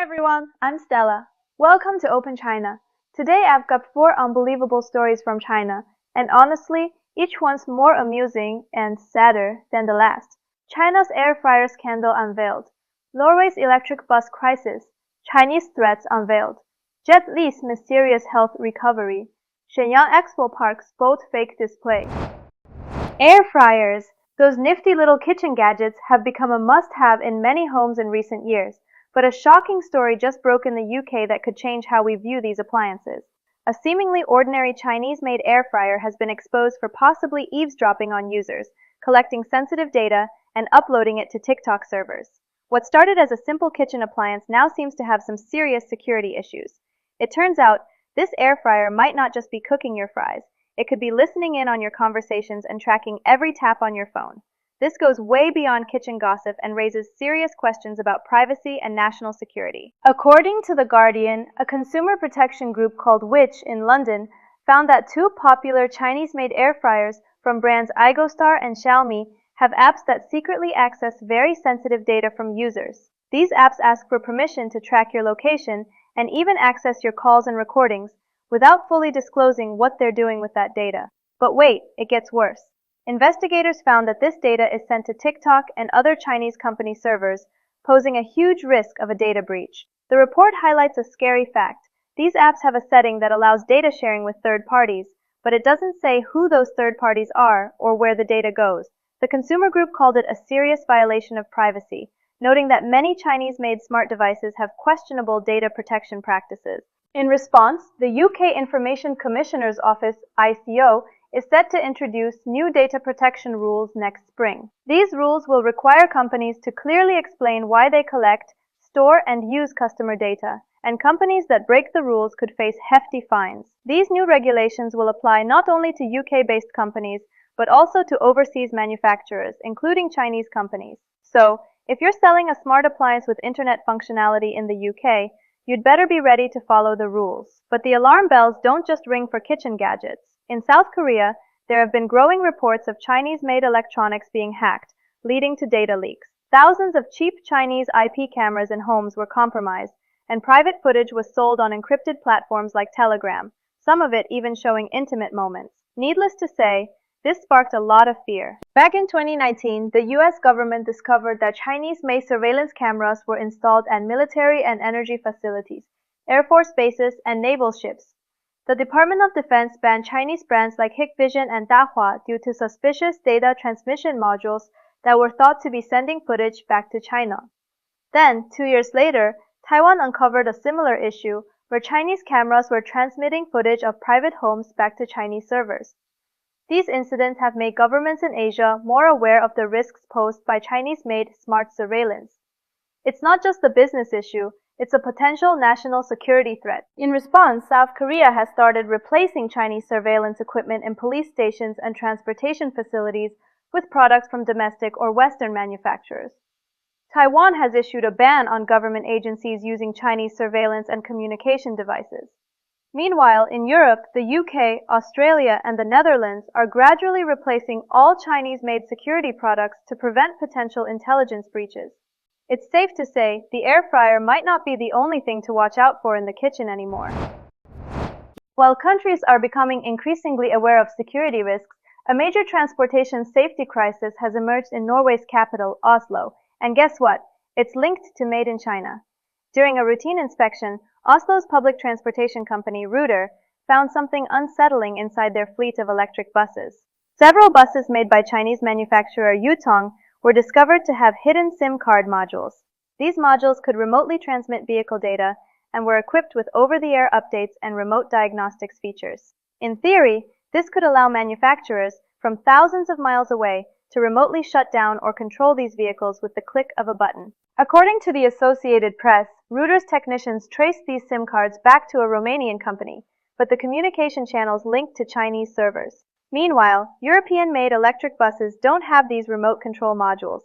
everyone, I'm Stella. Welcome to Open China. Today I've got 4 unbelievable stories from China, and honestly, each one's more amusing and sadder than the last. China's air fryer scandal unveiled. Norway's electric bus crisis. Chinese threats unveiled. Jet Li's mysterious health recovery. Shenyang Expo Park's boat fake display. Air fryers, those nifty little kitchen gadgets, have become a must-have in many homes in recent years. But a shocking story just broke in the UK that could change how we view these appliances. A seemingly ordinary Chinese-made air fryer has been exposed for possibly eavesdropping on users, collecting sensitive data, and uploading it to TikTok servers. What started as a simple kitchen appliance now seems to have some serious security issues. It turns out, this air fryer might not just be cooking your fries. It could be listening in on your conversations and tracking every tap on your phone. This goes way beyond kitchen gossip and raises serious questions about privacy and national security. According to The Guardian, a consumer protection group called Which in London found that 2 popular Chinese-made air fryers from brands iGostar and Xiaomi have apps that secretly access very sensitive data from users. These apps ask for permission to track your location and even access your calls and recordings without fully disclosing what they're doing with that data. But wait, it gets worse. Investigators found that this data is sent to TikTok and other Chinese company servers, posing a huge risk of a data breach. The report highlights a scary fact. These apps have a setting that allows data sharing with third parties, but it doesn't say who those third parties are or where the data goes. The consumer group called it a serious violation of privacy, noting that many Chinese-made smart devices have questionable data protection practices. In response, the UK Information Commissioner's Office, ICO, is set to introduce new data protection rules next spring. These rules will require companies to clearly explain why they collect, store, and use customer data, and companies that break the rules could face hefty fines. These new regulations will apply not only to UK-based companies, but also to overseas manufacturers, including Chinese companies. So, if you're selling a smart appliance with internet functionality in the UK, you'd better be ready to follow the rules. But the alarm bells don't just ring for kitchen gadgets. In South Korea, there have been growing reports of Chinese-made electronics being hacked, leading to data leaks. Thousands of cheap Chinese IP cameras in homes were compromised, and private footage was sold on encrypted platforms like Telegram, some of it even showing intimate moments. Needless to say, this sparked a lot of fear. Back in 2019, the US government discovered that Chinese-made surveillance cameras were installed at military and energy facilities, Air Force bases, and naval ships. The Department of Defense banned Chinese brands like Hikvision and Dahua due to suspicious data transmission modules that were thought to be sending footage back to China. Then, 2 years later, Taiwan uncovered a similar issue where Chinese cameras were transmitting footage of private homes back to Chinese servers. These incidents have made governments in Asia more aware of the risks posed by Chinese-made smart surveillance. It's not just a business issue, it's a potential national security threat. In response, South Korea has started replacing Chinese surveillance equipment in police stations and transportation facilities with products from domestic or Western manufacturers. Taiwan has issued a ban on government agencies using Chinese surveillance and communication devices. Meanwhile, in Europe, the UK, Australia, and the Netherlands are gradually replacing all Chinese-made security products to prevent potential intelligence breaches. It's safe to say the air fryer might not be the only thing to watch out for in the kitchen anymore. While countries are becoming increasingly aware of security risks, a major transportation safety crisis has emerged in Norway's capital, Oslo, and guess what? It's linked to Made in China. During a routine inspection, Oslo's public transportation company, Ruter, found something unsettling inside their fleet of electric buses. Several buses made by Chinese manufacturer Yutong were discovered to have hidden SIM card modules. These modules could remotely transmit vehicle data and were equipped with over-the-air updates and remote diagnostics features. In theory, this could allow manufacturers from thousands of miles away to remotely shut down or control these vehicles with the click of a button. According to the Associated Press, Ruter's technicians traced these SIM cards back to a Romanian company, but the communication channels linked to Chinese servers. Meanwhile, European-made electric buses don't have these remote control modules.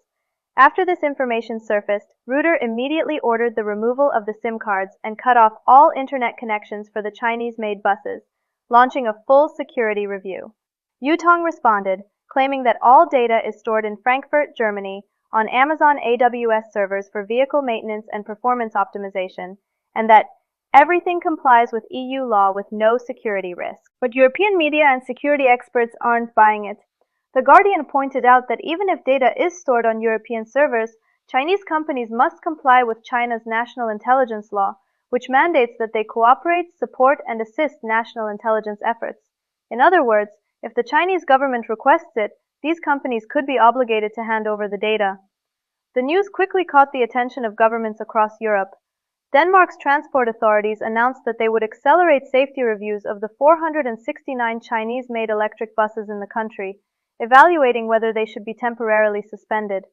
After this information surfaced, Ruter immediately ordered the removal of the SIM cards and cut off all internet connections for the Chinese-made buses, launching a full security review. Yutong responded, claiming that all data is stored in Frankfurt, Germany, on Amazon AWS servers for vehicle maintenance and performance optimization, and that everything complies with EU law with no security risk. But European media and security experts aren't buying it. The Guardian pointed out that even if data is stored on European servers, Chinese companies must comply with China's national intelligence law, which mandates that they cooperate, support, and assist national intelligence efforts. In other words, if the Chinese government requests it, these companies could be obligated to hand over the data. The news quickly caught the attention of governments across Europe. Denmark's transport authorities announced that they would accelerate safety reviews of the 469 Chinese-made electric buses in the country, evaluating whether they should be temporarily suspended.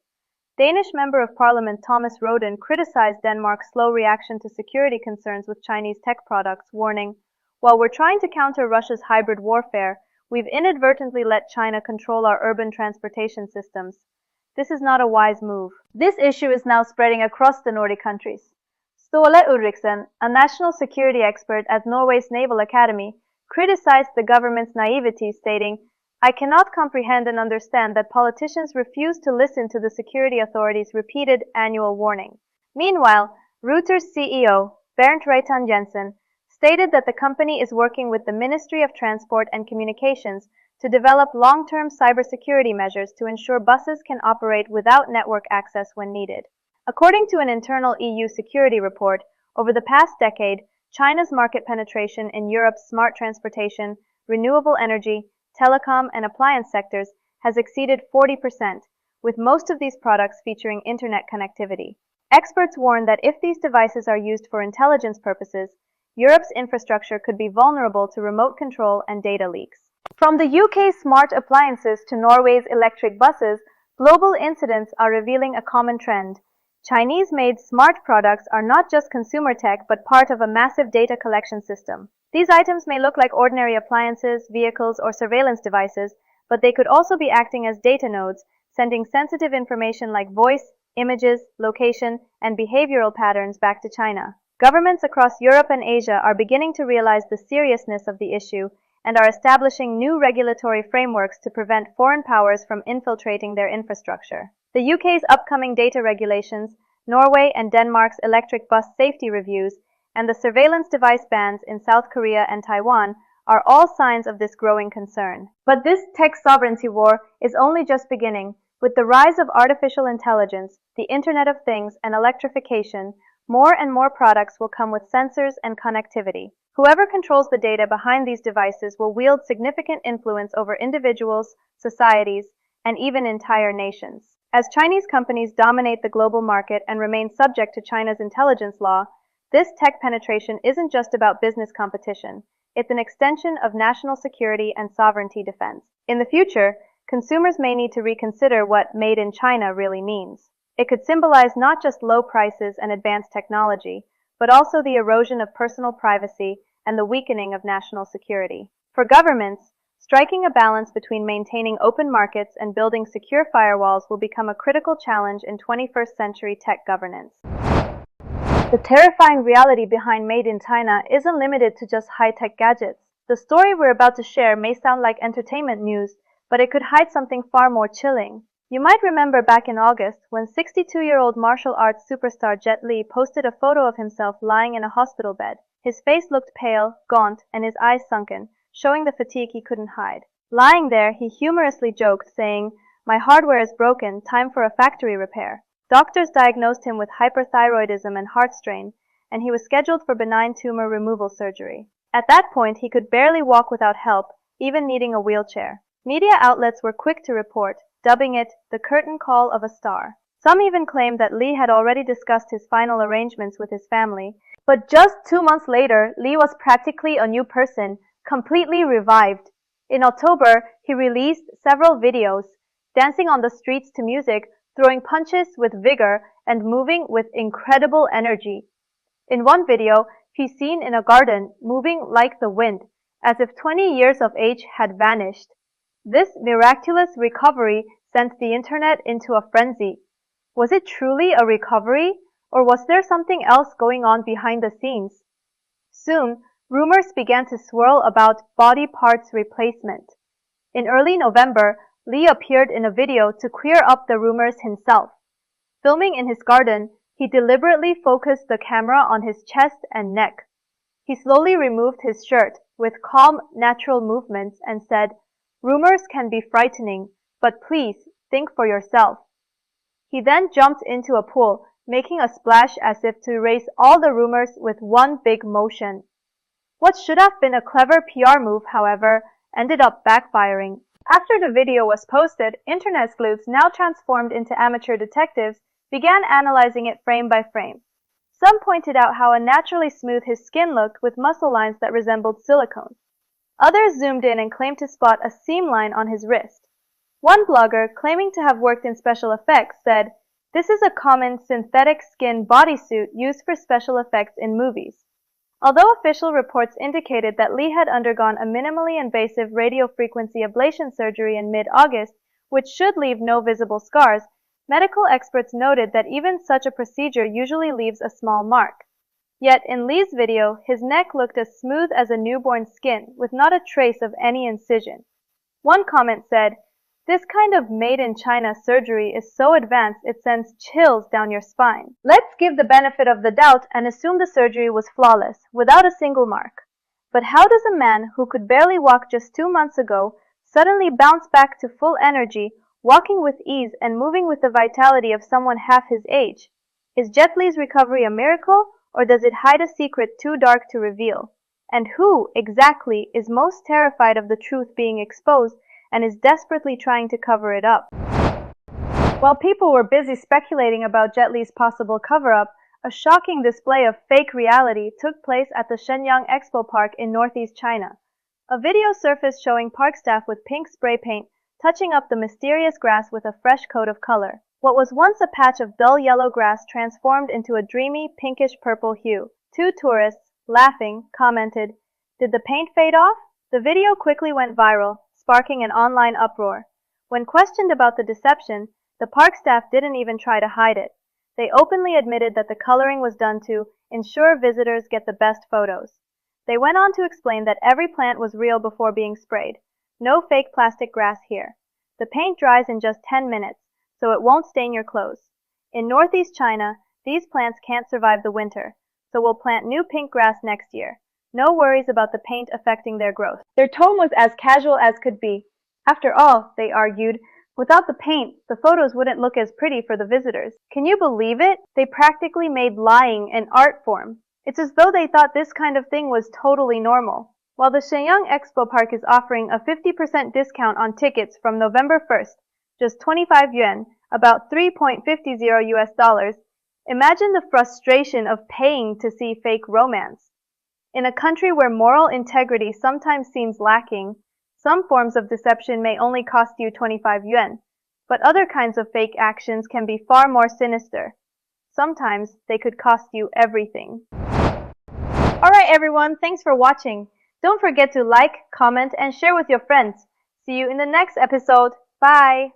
Danish Member of Parliament Thomas Roden criticized Denmark's slow reaction to security concerns with Chinese tech products, warning, "While we're trying to counter Russia's hybrid warfare, we've inadvertently let China control our urban transportation systems. This is not a wise move." This issue is now spreading across the Nordic countries. Ståle Ulriksen, a national security expert at Norway's Naval Academy, criticized the government's naivety, stating, "I cannot comprehend and understand that politicians refuse to listen to the security authorities' repeated annual warning." Meanwhile, Reuter's CEO, Bernd Reitan Jensen, stated that the company is working with the Ministry of Transport and Communications to develop long-term cybersecurity measures to ensure buses can operate without network access when needed. According to an internal EU security report, over the past decade, China's market penetration in Europe's smart transportation, renewable energy, telecom, and appliance sectors has exceeded 40%, with most of these products featuring internet connectivity. Experts warn that if these devices are used for intelligence purposes, Europe's infrastructure could be vulnerable to remote control and data leaks. From the UK's smart appliances to Norway's electric buses, global incidents are revealing a common trend. Chinese-made smart products are not just consumer tech but part of a massive data collection system. These items may look like ordinary appliances, vehicles, or surveillance devices, but they could also be acting as data nodes, sending sensitive information like voice, images, location, and behavioral patterns back to China. Governments across Europe and Asia are beginning to realize the seriousness of the issue and are establishing new regulatory frameworks to prevent foreign powers from infiltrating their infrastructure. The UK's upcoming data regulations, Norway and Denmark's electric bus safety reviews, and the surveillance device bans in South Korea and Taiwan are all signs of this growing concern. But this tech sovereignty war is only just beginning. With the rise of artificial intelligence, the Internet of Things, and electrification, more and more products will come with sensors and connectivity. Whoever controls the data behind these devices will wield significant influence over individuals, societies, and even entire nations. As Chinese companies dominate the global market and remain subject to China's intelligence law, this tech penetration isn't just about business competition. It's an extension of national security and sovereignty defense. In the future, consumers may need to reconsider what "made in China" really means. It could symbolize not just low prices and advanced technology, but also the erosion of personal privacy and the weakening of national security. For governments, striking a balance between maintaining open markets and building secure firewalls will become a critical challenge in 21st century tech governance. The terrifying reality behind Made in China isn't limited to just high-tech gadgets. The story we're about to share may sound like entertainment news, but it could hide something far more chilling. You might remember back in August when 62-year-old martial arts superstar Jet Li posted a photo of himself lying in a hospital bed. His face looked pale, gaunt, and his eyes sunken, showing the fatigue he couldn't hide. Lying there, he humorously joked, saying, "My hardware is broken, time for a factory repair." Doctors diagnosed him with hyperthyroidism and heart strain, and he was scheduled for benign tumor removal surgery. At that point, he could barely walk without help, even needing a wheelchair. Media outlets were quick to report, dubbing it the curtain call of a star. Some even claimed that Li had already discussed his final arrangements with his family. But just 2 months later, Li was practically a new person, completely revived. In October, he released several videos, dancing on the streets to music, throwing punches with vigor, and moving with incredible energy. In one video, he's seen in a garden, moving like the wind, as if 20 years of age had vanished. This miraculous recovery sent the internet into a frenzy. Was it truly a recovery, or was there something else going on behind the scenes? Soon, rumors began to swirl about body parts replacement. In early November, Li appeared in a video to clear up the rumors himself. Filming in his garden, he deliberately focused the camera on his chest and neck. He slowly removed his shirt with calm, natural movements and said, "Rumors can be frightening, but please think for yourself." He then jumped into a pool, making a splash as if to erase all the rumors with one big motion. What should have been a clever PR move, however, ended up backfiring. After the video was posted, internet sleuths, now transformed into amateur detectives, began analyzing it frame by frame. Some pointed out how unnaturally smooth his skin looked with muscle lines that resembled silicone. Others zoomed in and claimed to spot a seam line on his wrist. One blogger, claiming to have worked in special effects, said, "This is a common synthetic skin bodysuit used for special effects in movies." Although official reports indicated that Lee had undergone a minimally invasive radiofrequency ablation surgery in mid-August, which should leave no visible scars, medical experts noted that even such a procedure usually leaves a small mark. Yet in Lee's video, his neck looked as smooth as a newborn's skin, with not a trace of any incision. One comment said, "This kind of made-in-China surgery is so advanced it sends chills down your spine." Let's give the benefit of the doubt and assume the surgery was flawless, without a single mark. But how does a man who could barely walk just 2 months ago suddenly bounce back to full energy, walking with ease and moving with the vitality of someone half his age? Is Jet Li's recovery a miracle, or does it hide a secret too dark to reveal? And who, exactly, is most terrified of the truth being exposed and is desperately trying to cover it up? While people were busy speculating about Jet Li's possible cover-up, a shocking display of fake reality took place at the Shenyang Expo Park in northeast China. A video surfaced showing park staff with pink spray paint touching up the mysterious grass with a fresh coat of color. What was once a patch of dull yellow grass transformed into a dreamy pinkish-purple hue. Two tourists, laughing, commented, "Did the paint fade off?" The video quickly went viral, sparking an online uproar. When questioned about the deception, the park staff didn't even try to hide it. They openly admitted that the coloring was done to ensure visitors get the best photos. They went on to explain that every plant was real before being sprayed. No fake plastic grass here. The paint dries in just 10 minutes, so it won't stain your clothes. In northeast China, these plants can't survive the winter, so we'll plant new pink grass next year. No worries about the paint affecting their growth. Their tone was as casual as could be. After all, they argued, without the paint, the photos wouldn't look as pretty for the visitors. Can you believe it? They practically made lying an art form. It's as though they thought this kind of thing was totally normal. While the Shenyang Expo Park is offering a 50% discount on tickets from November 1st, just 25 yuan, about $3.50 US, imagine the frustration of paying to see fake romance. In a country where moral integrity sometimes seems lacking, some forms of deception may only cost you 25 yuan, but other kinds of fake actions can be far more sinister. Sometimes they could cost you everything. Alright everyone, thanks for watching. Don't forget to like, comment, and share with your friends. See you in the next episode. Bye!